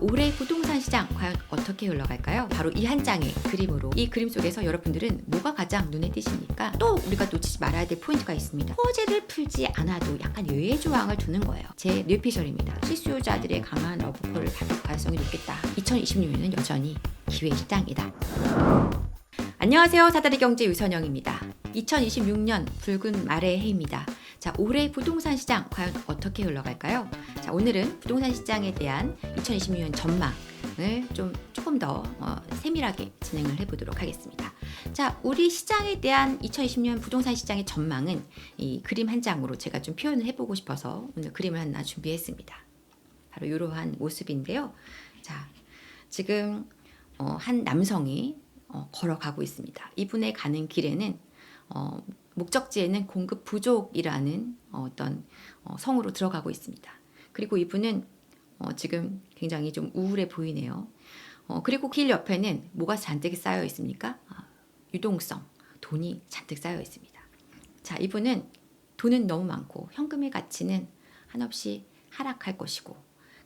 올해 부동산 시장 과연 어떻게 흘러갈까요? 바로 이 한 장의 그림으로, 이 그림 속에서 여러분들은 뭐가 가장 눈에 띄십니까? 또 우리가 놓치지 말아야 될 포인트가 있습니다. 호재를 풀지 않아도 약간 예외 조항을 두는 거예요. 제 뇌피셜입니다. 실수요자들의 강한 러브콜을 받을 가능성이 높겠다. 2026년은 여전히 기회 시장이다. 안녕하세요. 사다리 경제 유선영입니다. 2026년 붉은 말의 해입니다. 자, 올해 부동산 시장 과연 어떻게 흘러갈까요? 자, 오늘은 부동산 시장에 대한 2026년 전망을 조금 더 세밀하게 진행을 해보도록 하겠습니다. 자, 우리 시장에 대한 2020년 부동산 시장의 전망은 이 그림 한 장으로 제가 좀 표현을 해보고 싶어서 오늘 그림을 하나 준비했습니다. 바로 이러한 모습인데요. 자, 지금 한 남성이 걸어가고 있습니다. 이분의 가는 길에는 목적지에는 공급 부족이라는 어떤 성으로 들어가고 있습니다. 그리고 이분은 지금 굉장히 좀 우울해 보이네요. 그리고 길 옆에는 뭐가 잔뜩 쌓여 있습니까? 유동성, 돈이 잔뜩 쌓여 있습니다. 자, 이분은 돈은 너무 많고 현금의 가치는 한없이 하락할 것이고,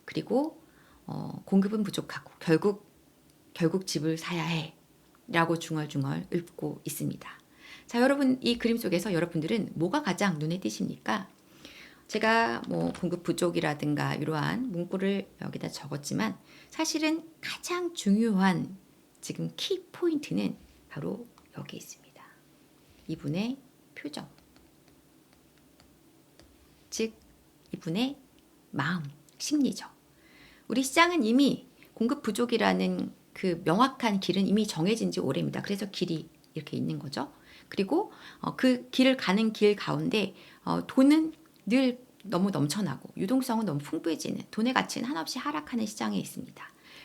그리고 공급은 부족하고 결국 집을 사야 해 라고 중얼중얼 읊고 있습니다. 자, 여러분, 이 그림 속에서 여러분들은 뭐가 가장 눈에 띄십니까? 제가 공급 부족이라든가 이러한 문구를 여기다 적었지만 사실은 가장 중요한 지금 키 포인트는 바로 여기 있습니다. 이분의 표정, 즉 이분의 마음, 심리죠. 우리 시장은 이미 공급 부족이라는 그 명확한 길은 이미 정해진 지 오래입니다. 그래서 길이 이렇게 있는 거죠. 그리고 그 길을 가는 길 가운데 돈은 늘 너무 넘쳐나고 유동성은 너무 풍부해지는, 돈의 가치는 한없이 하락하는 시장에 있습니다.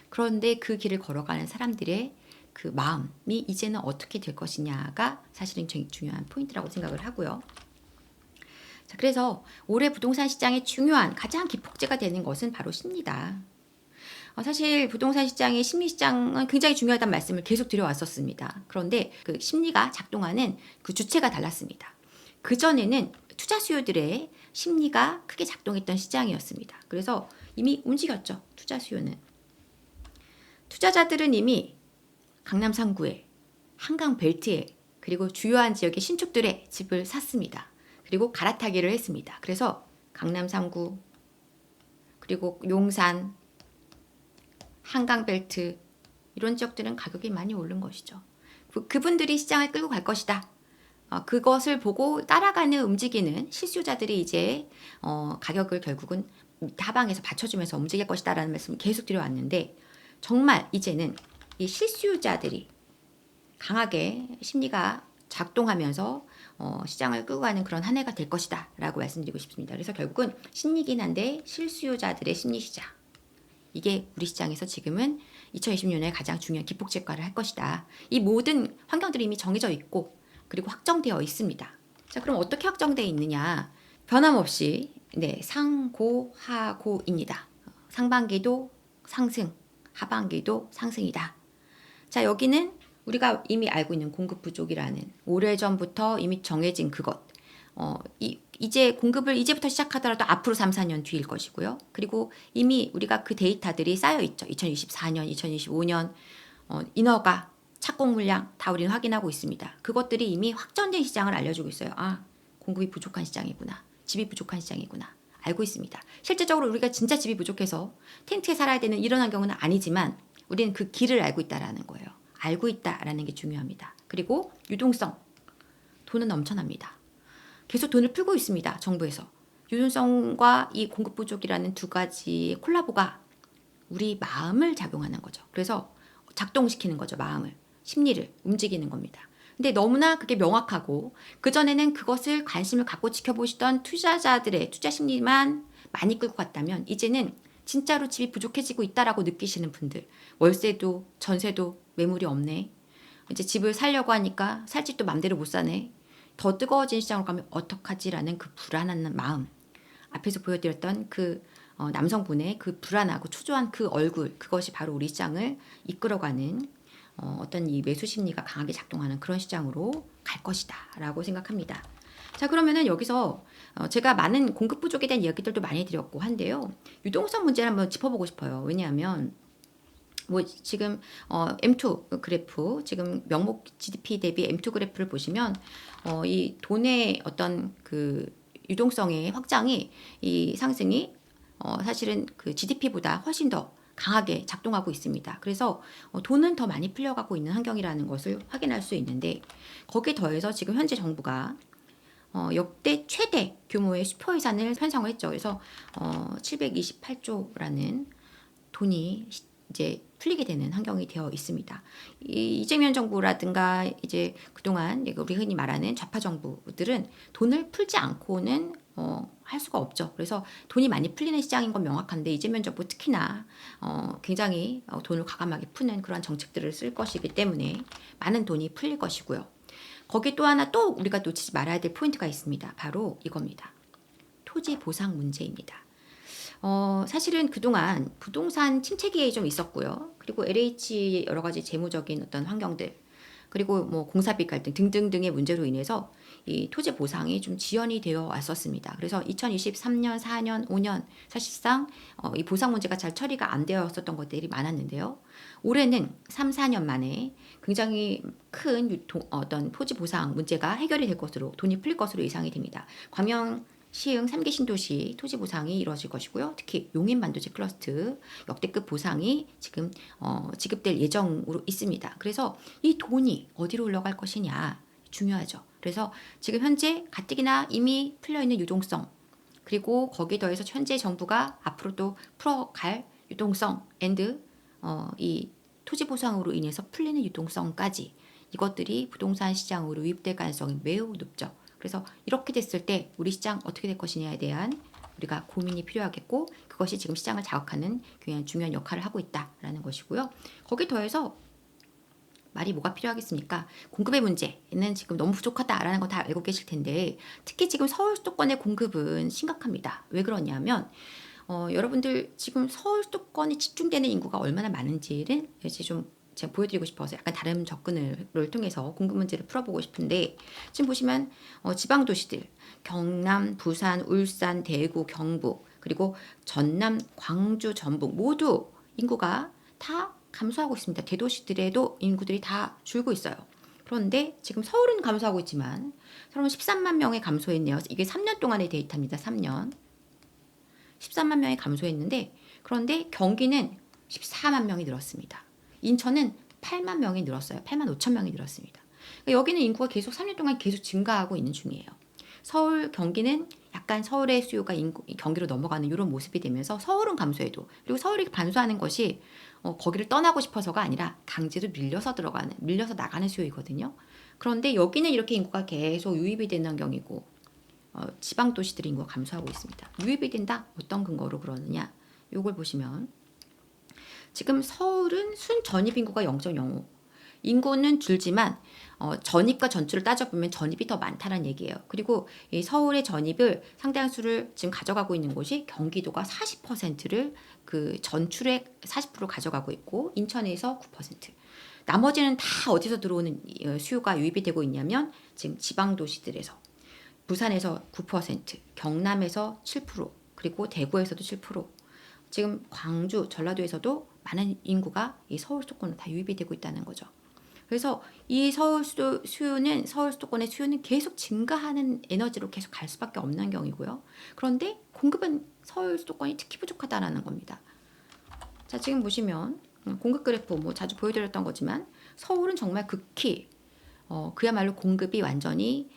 그런데 그 길을 걸어가는 사람들의 그 마음이 이제는 어떻게 될 것이냐가 사실은 굉장히 중요한 포인트라고 생각을 하고요. 자, 그래서 올해 부동산 시장의 중요한 가장 기폭제가 되는 것은 바로 심리다. 사실 부동산 시장의 심리 시장은 굉장히 중요하다는 말씀을 계속 드려왔었습니다. 그런데 그 심리가 작동하는 그 주체가 달랐습니다. 그전에는 투자 수요들의 심리가 크게 작동했던 시장이었습니다. 그래서 이미 움직였죠. 투자 수요는. 투자자들은 이미 강남 3구에, 한강 벨트에, 그리고 주요한 지역의 신축들에 집을 샀습니다. 그리고 갈아타기를 했습니다. 그래서 강남 3구, 그리고 용산, 한강벨트 이런 지역들은 가격이 많이 오른 것이죠. 그분들이 시장을 끌고 갈 것이다. 그것을 보고 따라가는 움직이는 실수요자들이 이제 가격을 결국은 하방에서 받쳐주면서 움직일 것이다 라는 말씀을 계속 드려왔는데, 정말 이제는 이 실수요자들이 강하게 심리가 작동하면서 시장을 끌고 가는 그런 한 해가 될 것이다 라고 말씀드리고 싶습니다. 그래서 결국은 심리긴 한데 실수요자들의 심리시장, 이게 우리 시장에서 지금은 2020년에 가장 중요한 기폭 효과를 할 것이다. 이 모든 환경들이 이미 정해져 있고 그리고 확정되어 있습니다. 자, 그럼 어떻게 확정되어 있느냐? 변함없이 상고하고입니다. 상반기도 상승, 하반기도 상승이다. 자, 여기는 우리가 이미 알고 있는 공급 부족이라는 오래전부터 이미 정해진 그것. 이제 공급을 이제부터 시작하더라도 앞으로 3, 4년 뒤일 것이고요. 그리고 이미 우리가 그 데이터들이 쌓여 있죠. 2024년, 2025년 인허가, 착공 물량 다 우리는 확인하고 있습니다. 그것들이 이미 확정된 시장을 알려주고 있어요. 공급이 부족한 시장이구나. 집이 부족한 시장이구나. 알고 있습니다. 실제적으로 우리가 진짜 집이 부족해서 텐트에 살아야 되는 이런 환경은 아니지만 우리는 그 길을 알고 있다라는 거예요. 알고 있다라는 게 중요합니다. 그리고 유동성, 돈은 넘쳐납니다. 계속 돈을 풀고 있습니다. 정부에서. 유동성과 이 공급 부족이라는 두 가지의 콜라보가 우리 마음을 작용하는 거죠. 그래서 작동시키는 거죠. 마음을. 심리를 움직이는 겁니다. 근데 너무나 그게 명확하고, 그전에는 그것을 관심을 갖고 지켜보시던 투자자들의 투자 심리만 많이 끌고 갔다면, 이제는 진짜로 집이 부족해지고 있다라고 느끼시는 분들, 월세도 전세도 매물이 없네, 이제 집을 살려고 하니까 살 집도 맘대로 못 사네, 더 뜨거워진 시장으로 가면 어떡하지라는 그 불안한 마음, 앞에서 보여드렸던 그 남성분의 그 불안하고 초조한 그 얼굴, 그것이 바로 우리 시장을 이끌어가는 어떤 이 매수 심리가 강하게 작동하는 그런 시장으로 갈 것이다 라고 생각합니다. 자, 그러면은 여기서 제가 많은 공급 부족에 대한 이야기들도 많이 드렸고 한데요, 유동성 문제를 한번 짚어보고 싶어요. 왜냐하면 뭐 지금 M2 그래프, 지금 명목 GDP 대비 M2 그래프를 보시면 이 돈의 어떤 그 유동성의 확장이, 이 상승이 사실은 그 GDP보다 훨씬 더 강하게 작동하고 있습니다. 그래서 돈은 더 많이 풀려가고 있는 환경이라는 것을 확인할 수 있는데, 거기에 더해서 지금 현재 정부가 역대 최대 규모의 수표 예산을 편성을 했죠. 그래서 728조라는 돈이 이제 풀리게 되는 환경이 되어 있습니다. 이재명 정부라든가 이제 그동안 우리 흔히 말하는 좌파 정부들은 돈을 풀지 않고는 할 수가 없죠. 그래서 돈이 많이 풀리는 시장인 건 명확한데, 이재명 정부 특히나 굉장히 돈을 과감하게 푸는 그런 정책들을 쓸 것이기 때문에 많은 돈이 풀릴 것이고요. 거기 또 하나 또 우리가 놓치지 말아야 될 포인트가 있습니다. 바로 이겁니다. 토지 보상 문제입니다. 사실은 그동안 부동산 침체기에 좀 있었고요. 그리고 LH 여러 가지 재무적인 어떤 환경들, 그리고 뭐 공사비 갈등 등등등의 문제로 인해서 이 토지 보상이 좀 지연이 되어 왔었습니다. 그래서 2023년, 4년, 5년 사실상 이 보상 문제가 잘 처리가 안 되었었던 것들이 많았는데요. 올해는 3, 4년 만에 굉장히 큰 어떤 토지 보상 문제가 해결이 될 것으로, 돈이 풀릴 것으로 예상이 됩니다. 광명 시흥 3개 신도시 토지 보상이 이루어질 것이고요. 특히 용인 반도체 클러스터 역대급 보상이 지금 지급될 예정으로 있습니다. 그래서 이 돈이 어디로 흘러갈 것이냐 중요하죠. 그래서 지금 현재 가뜩이나 이미 풀려있는 유동성, 그리고 거기에 더해서 현재 정부가 앞으로도 풀어갈 유동성 앤드 이 토지 보상으로 인해서 풀리는 유동성까지, 이것들이 부동산 시장으로 유입될 가능성이 매우 높죠. 그래서 이렇게 됐을 때 우리 시장 어떻게 될 것이냐에 대한 우리가 고민이 필요하겠고, 그것이 지금 시장을 자극하는 굉장히 중요한 역할을 하고 있다라는 것이고요. 거기에 더해서 말이 뭐가 필요하겠습니까? 공급의 문제는 지금 너무 부족하다라는 거 다 알고 계실 텐데, 특히 지금 서울 수도권의 공급은 심각합니다. 왜 그러냐면 여러분들 지금 서울 수도권에 집중되는 인구가 얼마나 많은지를 이제 좀 제가 보여드리고 싶어서 약간 다른 접근을 통해서 공급 문제를 풀어보고 싶은데, 지금 보시면 지방 도시들 경남, 부산, 울산, 대구, 경북, 그리고 전남, 광주, 전북 모두 인구가 다 감소하고 있습니다. 대도시들에도 인구들이 다 줄고 있어요. 그런데 지금 서울은 감소하고 있지만 서울은 13만 명이 감소했네요. 이게 3년 동안의 데이터입니다. 3년. 13만 명이 감소했는데, 그런데 경기는 14만 명이 늘었습니다. 인천은 8만 명이 늘었어요. 8만 5천 명이 늘었습니다. 그러니까 여기는 인구가 계속 3년 동안 계속 증가하고 있는 중이에요. 서울, 경기는 약간 서울의 수요가 경기로 넘어가는 이런 모습이 되면서 서울은 감소해도, 그리고 서울이 감소하는 것이 거기를 떠나고 싶어서가 아니라 강제로 밀려서 나가는 수요이거든요. 그런데 여기는 이렇게 인구가 계속 유입이 되는 환경이고, 지방 도시들의 인구가 감소하고 있습니다. 유입이 된다? 어떤 근거로 그러느냐? 이걸 보시면 지금 서울은 순 전입 인구가 0.05. 인구는 줄지만 전입과 전출을 따져보면 전입이 더 많다는 얘기예요. 그리고 이 서울의 전입을 상당한 수를 지금 가져가고 있는 곳이 경기도가 40%를 그 전출의 40% 가져가고 있고, 인천에서 9%. 나머지는 다 어디서 들어오는 수요가 유입이 되고 있냐면 지금 지방 도시들에서, 부산에서 9%, 경남에서 7%, 그리고 대구에서도 7%, 지금 광주, 전라도에서도 많은 인구가 이 서울 수도권으로 다 유입이 되고 있다는 거죠. 그래서 이 서울 수도권의 수요는 계속 증가하는 에너지로 계속 갈 수밖에 없는 환경이고요. 그런데 공급은 서울 수도권이 특히 부족하다라는 겁니다. 자, 지금 보시면 공급 그래프 뭐 자주 보여드렸던 거지만 서울은 정말 극히 그야말로 공급이 완전히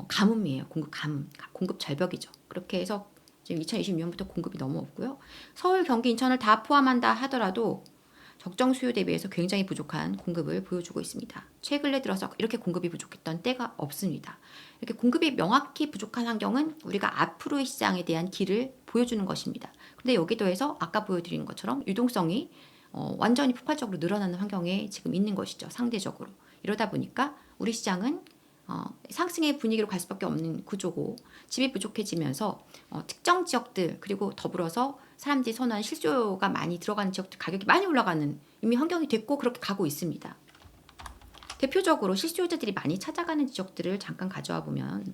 가뭄이에요. 공급 절벽이죠. 그렇게 해서 지금 2026년부터 공급이 너무 없고요. 서울, 경기, 인천을 다 포함한다 하더라도 적정 수요 대비해서 굉장히 부족한 공급을 보여주고 있습니다. 최근에 들어서 이렇게 공급이 부족했던 때가 없습니다. 이렇게 공급이 명확히 부족한 환경은 우리가 앞으로의 시장에 대한 길을 보여주는 것입니다. 그런데 여기 더해서 아까 보여드린 것처럼 유동성이 완전히 폭발적으로 늘어나는 환경에 지금 있는 것이죠. 상대적으로. 이러다 보니까 우리 시장은 상승의 분위기로 갈 수밖에 없는 구조고, 집이 부족해지면서 특정 지역들, 그리고 더불어서 사람들이 선호하는 실수요가 많이 들어가는 지역들 가격이 많이 올라가는 이미 환경이 됐고 그렇게 가고 있습니다. 대표적으로 실수요자들이 많이 찾아가는 지역들을 잠깐 가져와 보면,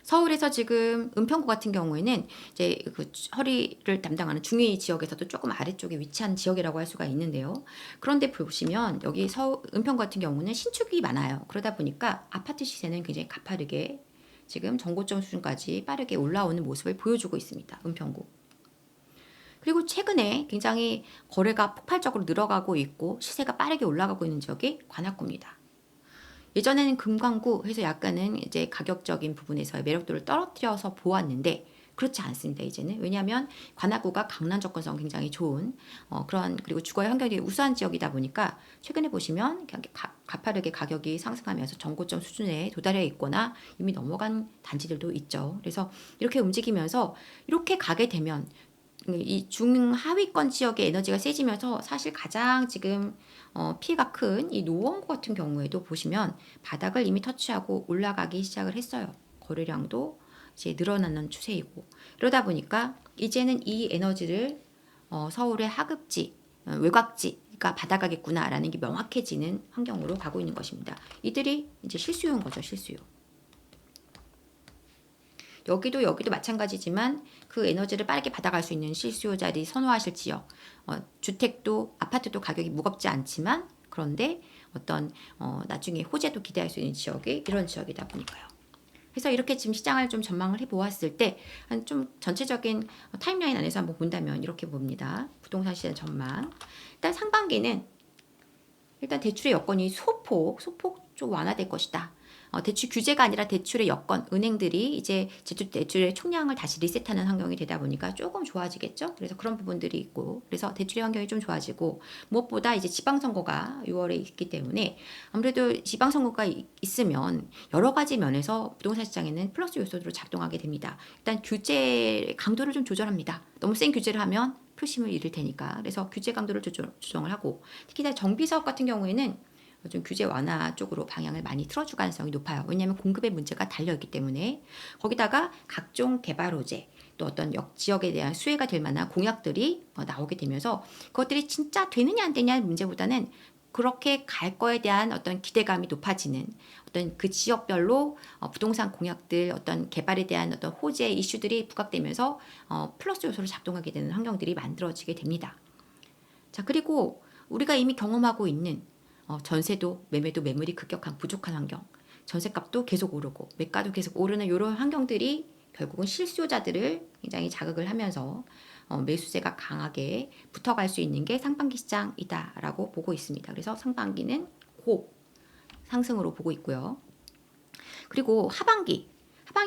서울에서 지금 은평구 같은 경우에는 이제 그 허리를 담당하는 중위 지역에서도 조금 아래쪽에 위치한 지역이라고 할 수가 있는데요. 그런데 보시면 여기 은평구 같은 경우는 신축이 많아요. 그러다 보니까 아파트 시세는 굉장히 가파르게 지금 정고점 수준까지 빠르게 올라오는 모습을 보여주고 있습니다. 은평구. 그리고 최근에 굉장히 거래가 폭발적으로 늘어가고 있고 시세가 빠르게 올라가고 있는 지역이 관악구입니다. 예전에는 금광구 해서 약간은 이제 가격적인 부분에서의 매력도를 떨어뜨려서 보았는데 그렇지 않습니다. 이제는. 왜냐하면 관악구가 강남 접근성 굉장히 좋은 그런 그리고 주거 환경이 우수한 지역이다 보니까 최근에 보시면 가파르게 가격이 상승하면서 정고점 수준에 도달해 있거나 이미 넘어간 단지들도 있죠. 그래서 이렇게 움직이면서 이렇게 가게 되면 이 중하위권 지역의 에너지가 세지면서 사실 가장 지금 피해가 큰 이 노원구 같은 경우에도 보시면 바닥을 이미 터치하고 올라가기 시작을 했어요. 거래량도 이제 늘어나는 추세이고 이러다 보니까 이제는 이 에너지를 서울의 하급지, 외곽지가 받아가겠구나라는 게 명확해지는 환경으로 가고 있는 것입니다. 이들이 이제 실수요인 거죠, 실수요. 여기도 마찬가지지만 그 에너지를 빠르게 받아갈 수 있는 실수요자들이 선호하실 지역, 주택도 아파트도 가격이 무겁지 않지만 그런데 어떤 나중에 호재도 기대할 수 있는 지역이 이런 지역이다 보니까요. 그래서 이렇게 지금 시장을 좀 전망을 해보았을 때 한 좀 전체적인 타임라인 안에서 한번 본다면 이렇게 봅니다. 부동산 시장 전망. 일단 상반기는 일단 대출의 여건이 소폭 좀 완화될 것이다. 대출 규제가 아니라 대출의 여건, 은행들이 이제 대출의 총량을 다시 리셋하는 환경이 되다 보니까 조금 좋아지겠죠. 그래서 그런 부분들이 있고, 그래서 대출의 환경이 좀 좋아지고, 무엇보다 이제 지방선거가 6월에 있기 때문에 아무래도 지방선거가 있으면 여러 가지 면에서 부동산 시장에는 플러스 요소로 작동하게 됩니다. 일단 규제 강도를 좀 조절합니다. 너무 센 규제를 하면 표심을 잃을 테니까. 그래서 규제 강도를 조정을 하고, 특히나 정비사업 같은 경우에는 좀 규제 완화 쪽으로 방향을 많이 틀어줄 가능성이 높아요. 왜냐하면 공급의 문제가 달려있기 때문에. 거기다가 각종 개발 호재, 또 어떤 지역에 대한 수혜가 될 만한 공약들이 나오게 되면서 그것들이 진짜 되느냐 안 되냐의 문제보다는 그렇게 갈 거에 대한 어떤 기대감이 높아지는 어떤 그 지역별로 부동산 공약들, 어떤 개발에 대한 어떤 호재 이슈들이 부각되면서 플러스 요소로 작동하게 되는 환경들이 만들어지게 됩니다. 자, 그리고 우리가 이미 경험하고 있는 전세도 매매도 매물이 급격한 부족한 환경, 전세값도 계속 오르고 매가도 계속 오르는 이런 환경들이 결국은 실수요자들을 굉장히 자극을 하면서 매수세가 강하게 붙어갈 수 있는 게 상반기 시장이다라고 보고 있습니다. 그래서 상반기는 상승으로 보고 있고요. 그리고 하반기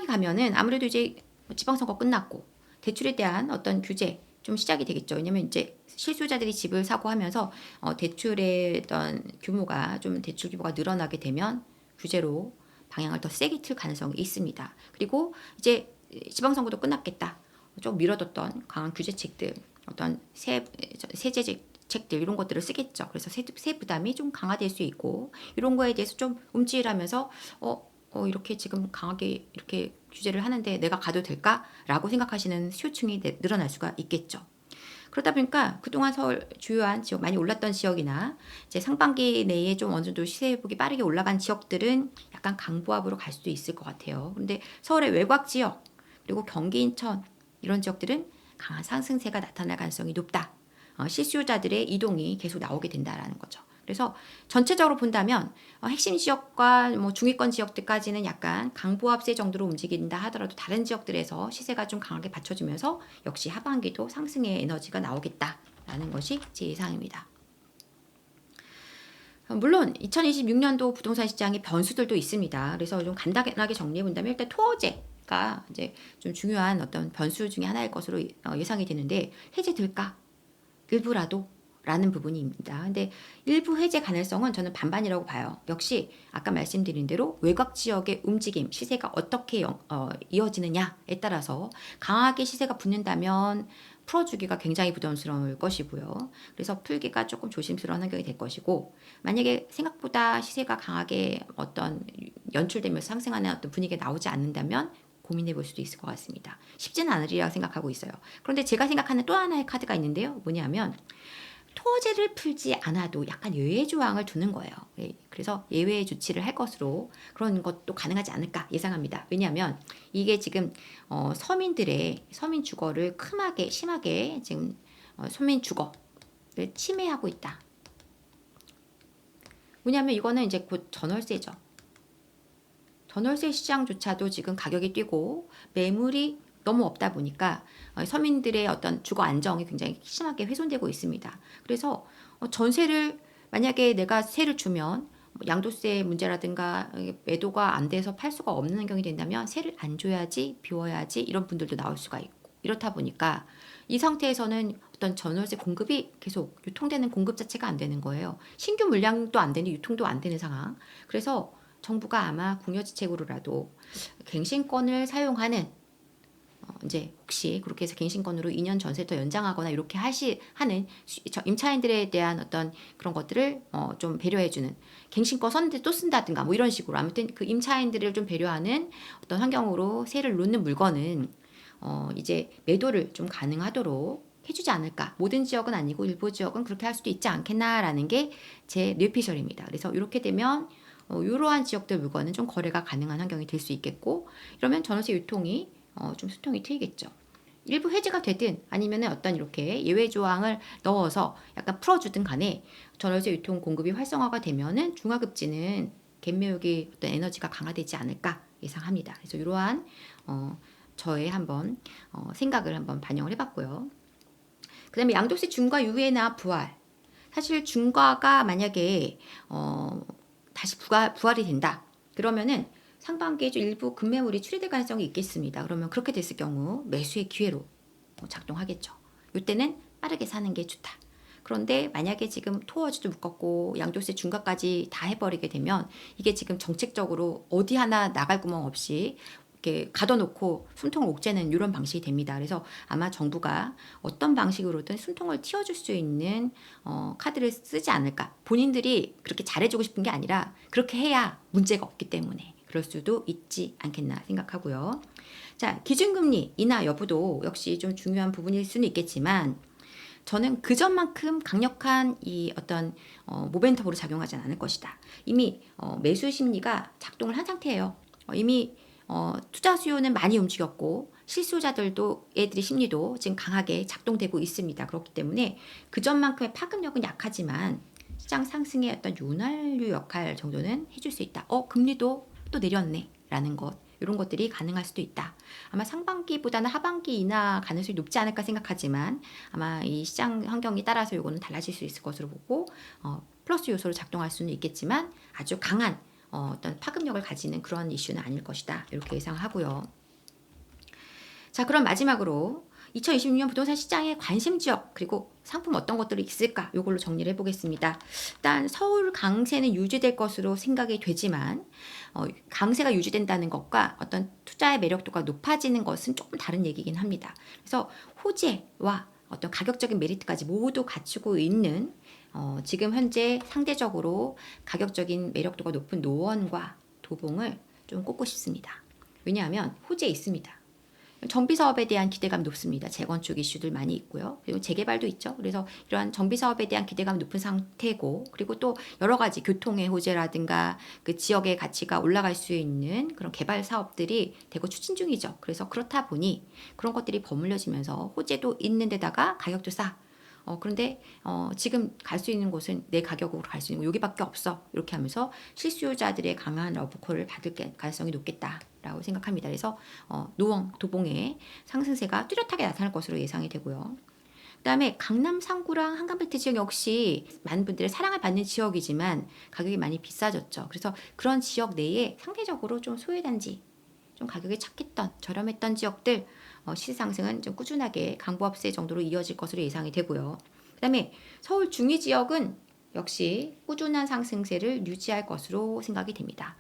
가면은 아무래도 이제 지방선거 끝났고 대출에 대한 어떤 규제 좀 시작이 되겠죠. 왜냐면 이제 실수요자들이 집을 사고 하면서 대출의 어떤 규모가 좀 대출 규모가 늘어나게 되면 규제로 방향을 더 세게 틀 가능성이 있습니다. 그리고 이제 지방선거도 끝났겠다. 좀 미뤄뒀던 강한 규제책들, 어떤 세제책들 이런 것들을 쓰겠죠. 그래서 세 부담이 좀 강화될 수 있고 이런 거에 대해서 좀 움찔하면서 이렇게 지금 강하게 이렇게 규제를 하는데 내가 가도 될까라고 생각하시는 수요층이 늘어날 수가 있겠죠. 그러다 보니까 그동안 서울 주요한 지역 많이 올랐던 지역이나 이제 상반기 내에 좀 어느 정도 시세 회복이 빠르게 올라간 지역들은 약간 강보합으로 갈 수도 있을 것 같아요. 그런데 서울의 외곽 지역 그리고 경기 인천 이런 지역들은 강한 상승세가 나타날 가능성이 높다. 실수요자들의 이동이 계속 나오게 된다라는 거죠. 그래서 전체적으로 본다면 핵심 지역과 뭐 중위권 지역들까지는 약간 강보합세 정도로 움직인다 하더라도 다른 지역들에서 시세가 좀 강하게 받쳐주면서 역시 하반기도 상승의 에너지가 나오겠다라는 것이 제 예상입니다. 물론 2026년도 부동산 시장의 변수들도 있습니다. 그래서 좀 간단하게 정리해 본다면 일단 토지가 이제 좀 중요한 어떤 변수 중에 하나일 것으로 예상이 되는데 해제될까? 일부라도 라는 부분입니다. 근데 일부 해제 가능성은 저는 반반이라고 봐요. 역시 아까 말씀드린 대로 외곽 지역의 움직임, 시세가 어떻게 이어지느냐에 따라서 강하게 시세가 붙는다면 풀어주기가 굉장히 부담스러울 것이고요. 그래서 풀기가 조금 조심스러운 환경이 될 것이고 만약에 생각보다 시세가 강하게 어떤 연출되면서 상승하는 어떤 분위기가 나오지 않는다면 고민해 볼 수도 있을 것 같습니다. 쉽지는 않으리라고 생각하고 있어요. 그런데 제가 생각하는 또 하나의 카드가 있는데요. 뭐냐면 호재를 풀지 않아도 약간 예외 조항을 두는 거예요. 예, 그래서 예외 조치를 할 것으로 그런 것도 가능하지 않을까 예상합니다. 왜냐하면 이게 지금 서민들의 서민 주거를 심하게 지금 서민 주거를 침해하고 있다. 왜냐하면 이거는 이제 곧 전월세죠. 전월세 시장조차도 지금 가격이 뛰고 매물이 너무 없다 보니까 서민들의 어떤 주거 안정이 굉장히 심하게 훼손되고 있습니다. 그래서 전세를 만약에 내가 세를 주면 양도세 문제라든가 매도가 안 돼서 팔 수가 없는 환경이 된다면 세를 안 줘야지 비워야지 이런 분들도 나올 수가 있고 이렇다 보니까 이 상태에서는 어떤 전월세 공급이 계속 유통되는 공급 자체가 안 되는 거예요. 신규 물량도 안 되는 유통도 안 되는 상황. 그래서 정부가 아마 궁여지책으로라도 갱신권을 사용하는 이제 혹시 그렇게 해서 갱신권으로 2년 전세 더 연장하거나 이렇게 하는 임차인들에 대한 어떤 그런 것들을 좀 배려해주는 갱신권 썼는데 또 쓴다든가 뭐 이런 식으로 아무튼 그 임차인들을 좀 배려하는 어떤 환경으로 세를 놓는 물건은 이제 매도를 좀 가능하도록 해주지 않을까. 모든 지역은 아니고 일부 지역은 그렇게 할 수도 있지 않겠나라는 게 제 뇌피셜입니다. 그래서 이렇게 되면 이러한 지역들 물건은 좀 거래가 가능한 환경이 될 수 있겠고 이러면 전월세 유통이 좀 수통이 트이겠죠. 일부 해지가 되든 아니면 어떤 이렇게 예외 조항을 넣어서 약간 풀어주든 간에 전월세 유통 공급이 활성화가 되면은 중하급지는 갭매우기 어떤 에너지가 강화되지 않을까 예상합니다. 그래서 이러한 저의 한번 생각을 한번 반영을 해봤고요. 그 다음에 양도세 중과 유예나 부활. 사실 중과가 만약에 다시 부활이 된다. 그러면은 상반기에 좀 일부 급매물이 출회될 가능성이 있겠습니다. 그러면 그렇게 됐을 경우 매수의 기회로 작동하겠죠. 이때는 빠르게 사는 게 좋다. 그런데 만약에 지금 토어지도 묶었고 양도세 중과까지 다 해버리게 되면 이게 지금 정책적으로 어디 하나 나갈 구멍 없이 이렇게 가둬놓고 숨통을 옥죄는 이런 방식이 됩니다. 그래서 아마 정부가 어떤 방식으로든 숨통을 틔워줄 수 있는 카드를 쓰지 않을까. 본인들이 그렇게 잘해주고 싶은 게 아니라 그렇게 해야 문제가 없기 때문에 그럴 수도 있지 않겠나 생각하고요. 자, 기준금리 인하 여부도 역시 좀 중요한 부분일 수는 있겠지만 저는 그전만큼 강력한 이 어떤 모멘텀으로 작용하지 않을 것이다. 이미 매수 심리가 작동을 한 상태예요. 이미 투자 수요는 많이 움직였고 실수요자들도 애들의 심리도 지금 강하게 작동되고 있습니다. 그렇기 때문에 그전만큼의 파급력은 약하지만 시장 상승의 어떤 윤활유 역할 정도는 해줄 수 있다. 금리도 또 내렸네 라는 것 이런 것들이 가능할 수도 있다. 아마 상반기보다는 하반기 인하 가능성이 높지 않을까 생각하지만 아마 이 시장 환경에 따라서 이거는 달라질 수 있을 것으로 보고 플러스 요소로 작동할 수는 있겠지만 아주 강한 어떤 파급력을 가지는 그런 이슈는 아닐 것이다. 이렇게 예상하고요. 자, 그럼 마지막으로 2026년 부동산 시장의 관심 지역 그리고 상품 어떤 것들이 있을까 이걸로 정리를 해보겠습니다. 일단 서울 강세는 유지될 것으로 생각이 되지만 강세가 유지된다는 것과 어떤 투자의 매력도가 높아지는 것은 조금 다른 얘기긴 합니다. 그래서 호재와 어떤 가격적인 메리트까지 모두 갖추고 있는 지금 현재 상대적으로 가격적인 매력도가 높은 노원과 도봉을 좀 꼽고 싶습니다. 왜냐하면 호재 있습니다. 정비사업에 대한 기대감 높습니다. 재건축 이슈들 많이 있고요. 그리고 재개발도 있죠. 그래서 이러한 정비사업에 대한 기대감 높은 상태고 그리고 또 여러 가지 교통의 호재라든가 그 지역의 가치가 올라갈 수 있는 그런 개발 사업들이 대거 추진 중이죠. 그래서 그렇다 보니 그런 것들이 버물려지면서 호재도 있는 데다가 가격도 싸. 그런데 지금 갈 수 있는 곳은 내 가격으로 갈 수 있는 곳 여기밖에 없어. 이렇게 하면서 실수요자들의 강한 러브콜을 받을 가능성이 높겠다라고 생각합니다. 그래서 노원, 도봉의 상승세가 뚜렷하게 나타날 것으로 예상이 되고요. 그 다음에 강남 3구랑 한강벨트 지역 역시 많은 분들의 사랑을 받는 지역이지만 가격이 많이 비싸졌죠. 그래서 그런 지역 내에 상대적으로 좀 소외단지, 좀 가격이 착했던 저렴했던 지역들 시세 상승은 좀 꾸준하게 강보합세 정도로 이어질 것으로 예상이 되고요. 그 다음에 서울 중위 지역은 역시 꾸준한 상승세를 유지할 것으로 생각이 됩니다.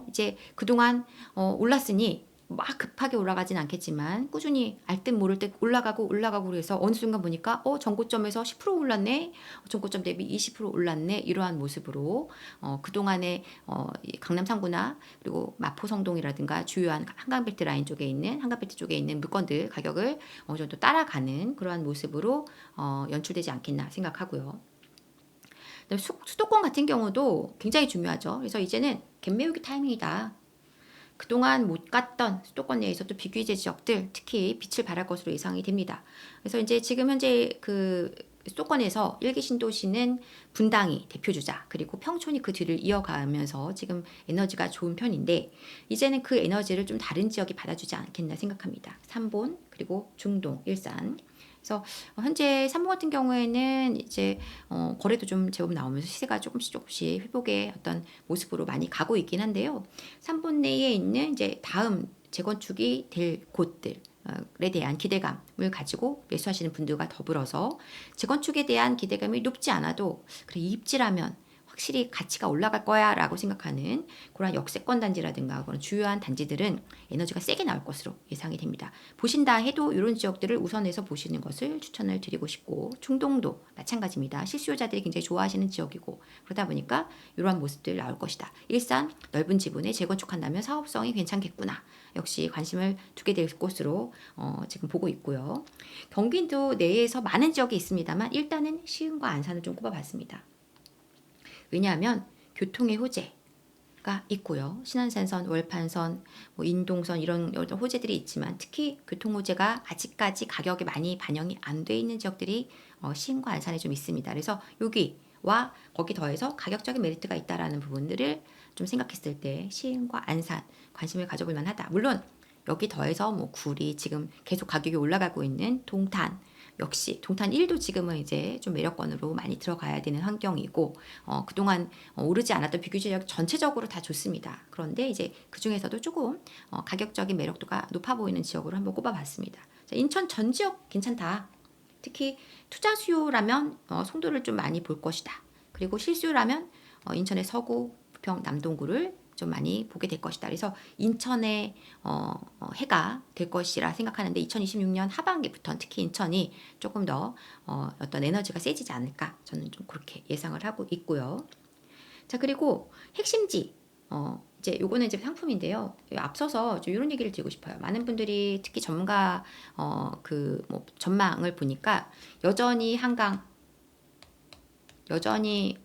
이제 그동안 올랐으니 막 급하게 올라가진 않겠지만 꾸준히 알듯 모를 듯 올라가고 그래서 어느 순간 보니까 전고점에서 10% 올랐네, 전고점 대비 20% 올랐네, 이러한 모습으로 그동안에 이 강남 3구나 그리고 마포 성동이라든가 주요한 한강벨트 라인 쪽에 있는 한강벨트 쪽에 있는 물건들 가격을 어느 정도 따라가는 그러한 모습으로 연출되지 않겠나 생각하고요. 수도권 같은 경우도 굉장히 중요하죠. 그래서 이제는 갭 메우기 타이밍이다. 그동안 못 갔던 수도권 내에서도 비규제 지역들 특히 빛을 발할 것으로 예상이 됩니다. 그래서 이제 지금 현재 그 수도권에서 1기 신도시는 분당이 대표주자, 그리고 평촌이 그 뒤를 이어가면서 지금 에너지가 좋은 편인데, 이제는 그 에너지를 좀 다른 지역이 받아주지 않겠나 생각합니다. 삼본, 그리고 중동, 일산. 그래서 현재 삼본 같은 경우에는 이제 거래도 좀 제법 나오면서 시세가 조금씩 회복의 어떤 모습으로 많이 가고 있긴 한데요. 삼본 내에 있는 이제 다음 재건축이 될 곳들 에 대한 기대감을 가지고 매수하시는 분들과 더불어서 재건축에 대한 기대감이 높지 않아도 그래, 이 입지라면 확실히 가치가 올라갈 거야 라고 생각하는 그런 역세권 단지라든가 그런 주요한 단지들은 에너지가 세게 나올 것으로 예상이 됩니다. 보신다 해도 이런 지역들을 우선해서 보시는 것을 추천을 드리고 싶고, 중동도 마찬가지입니다. 실수요자들이 굉장히 좋아하시는 지역이고, 그러다 보니까 이러한 모습들 나올 것이다. 일산 넓은 지분에 재건축한다면 사업성이 괜찮겠구나, 역시 관심을 두게 될 곳으로 지금 보고 있고요. 경기도 내에서 많은 지역이 있습니다만 일단은 시흥과 안산을 좀 꼽아봤습니다. 왜냐하면 교통의 호재가 있고요. 신안산선, 월판선, 뭐 인동선 이런 호재들이 있지만 특히 교통 호재가 아직까지 가격에 많이 반영이 안 돼 있는 지역들이 시흥과 안산에 좀 있습니다. 그래서 여기와 거기 더해서 가격적인 메리트가 있다라는 부분들을 좀 생각했을 때 시흥과 안산 관심을 가져볼 만하다. 물론 여기 더해서 뭐 구리, 지금 계속 가격이 올라가고 있는 동탄, 역시 동탄 1도 지금은 이제 좀 매력권으로 많이 들어가야 되는 환경이고, 그동안 오르지 않았던 비교 지역 전체적으로 다 좋습니다. 그런데 이제 그 중에서도 조금 가격적인 매력도가 높아 보이는 지역으로 한번 꼽아봤습니다. 자, 인천 전 지역 괜찮다. 특히 투자 수요라면 송도를 좀 많이 볼 것이다. 그리고 실수요라면 인천의 서구, 부평, 남동구를 좀 많이 보게 될 것이다. 그래서 인천의 해가 될 것이라 생각하는데 2026년 하반기부터 특히 인천이 조금 더 어떤 에너지가 세지지 않을까, 저는 좀 그렇게 예상을 하고 있고요. 자, 그리고 핵심지 이제 요거는 이제 상품인데요. 앞서서 좀 이런 얘기를 드리고 싶어요. 많은 분들이 특히 전문가 그 뭐 전망을 보니까 여전히 한강, 여전히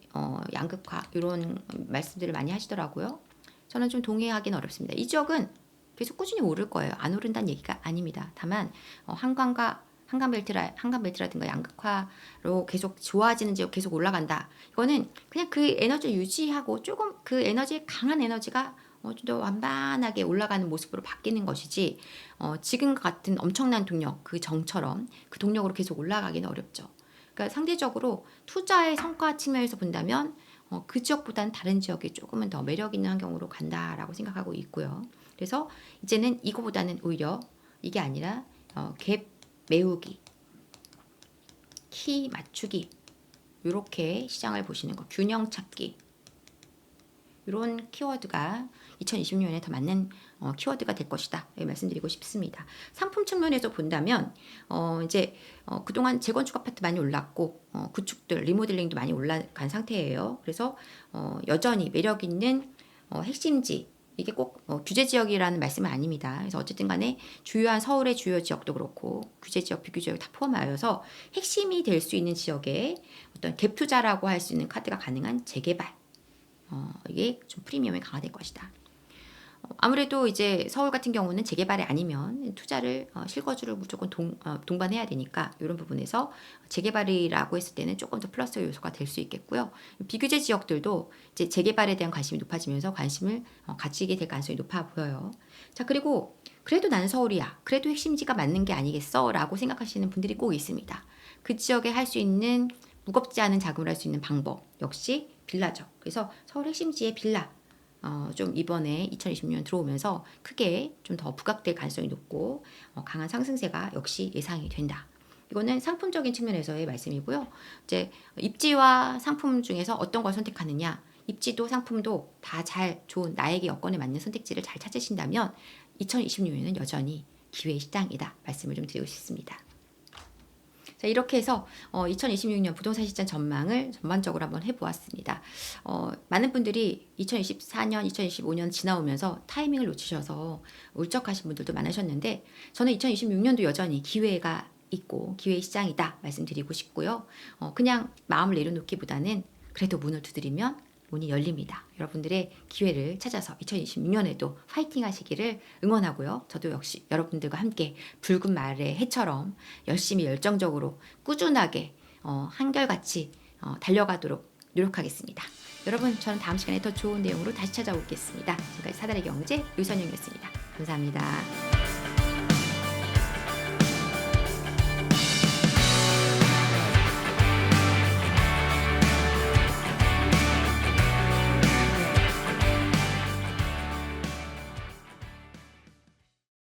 양극화 이런 말씀들을 많이 하시더라고요. 저는 좀 동의하기는 어렵습니다. 이 지역은 계속 꾸준히 오를 거예요. 안 오른다는 얘기가 아닙니다. 다만 한강벨트라든가 양극화로 계속 좋아지는 지역 계속 올라간다. 이거는 그냥 그 에너지를 유지하고 조금 그 에너지, 강한 에너지가 좀 더 완반하게 올라가는 모습으로 바뀌는 것이지, 지금 같은 엄청난 동력, 그 정처럼 그 동력으로 계속 올라가기는 어렵죠. 그러니까 상대적으로 투자의 성과 측면에서 본다면 그 지역보다는 다른 지역이 조금은 더 매력 있는 환경으로 간다라고 생각하고 있고요. 그래서 이제는 이거보다는 오히려 이게 아니라 갭 메우기, 키 맞추기, 이렇게 시장을 보시는 거, 균형 찾기, 이런 키워드가 2026년에 더 맞는 키워드가 될 것이다, 말씀드리고 싶습니다. 상품 측면에서 본다면 이제 그동안 재건축 아파트 많이 올랐고 구축들, 리모델링도 많이 올라간 상태예요. 그래서 여전히 매력 있는 핵심지, 이게 꼭 규제 지역이라는 말씀은 아닙니다. 그래서 어쨌든 간에 주요한 서울의 주요 지역도 그렇고 규제 지역, 비규제 지역 다 포함하여서 핵심이 될 수 있는 지역에 어떤 갭 투자라고 할 수 있는 카드가 가능한 재개발, 이게 좀 프리미엄이 강화될 것이다. 아무래도 이제 서울 같은 경우는 재개발이 아니면 투자를 실거주를 무조건 동반해야 되니까 이런 부분에서 재개발이라고 했을 때는 조금 더 플러스 요소가 될 수 있겠고요. 비규제 지역들도 이제 재개발에 대한 관심이 높아지면서 관심을 가지게 될 가능성이 높아 보여요. 자, 그리고 그래도 나는 서울이야, 그래도 핵심지가 맞는 게 아니겠어 라고 생각하시는 분들이 꼭 있습니다. 그 지역에 할 수 있는 무겁지 않은 자금을 할 수 있는 방법 역시 빌라죠. 그래서 서울 핵심지의 빌라 좀 이번에 2026년 들어오면서 크게 좀 더 부각될 가능성이 높고 강한 상승세가 역시 예상이 된다. 이거는 상품적인 측면에서의 말씀이고요. 이제 입지와 상품 중에서 어떤 걸 선택하느냐, 입지도 상품도 다 잘 좋은 나에게 여건에 맞는 선택지를 잘 찾으신다면 2026년은 여전히 기회의 시장이다 말씀을 좀 드리고 싶습니다. 자, 이렇게 해서 2026년 부동산 시장 전망을 전반적으로 한번 해보았습니다. 많은 분들이 2024년, 2025년 지나오면서 타이밍을 놓치셔서 울적하신 분들도 많으셨는데 저는 2026년도 여전히 기회가 있고 기회의 시장이다 말씀드리고 싶고요. 그냥 마음을 내려놓기보다는 그래도 문을 두드리면 문이 열립니다. 여러분들의 기회를 찾아서 2026년에도 파이팅 하시기를 응원하고요. 저도 역시 여러분들과 함께 붉은 말의 해처럼 열심히 열정적으로 꾸준하게 한결같이 달려가도록 노력하겠습니다. 여러분, 저는 다음 시간에 더 좋은 내용으로 다시 찾아오겠습니다. 지금까지 사달의 경제 유선영이었습니다. 감사합니다.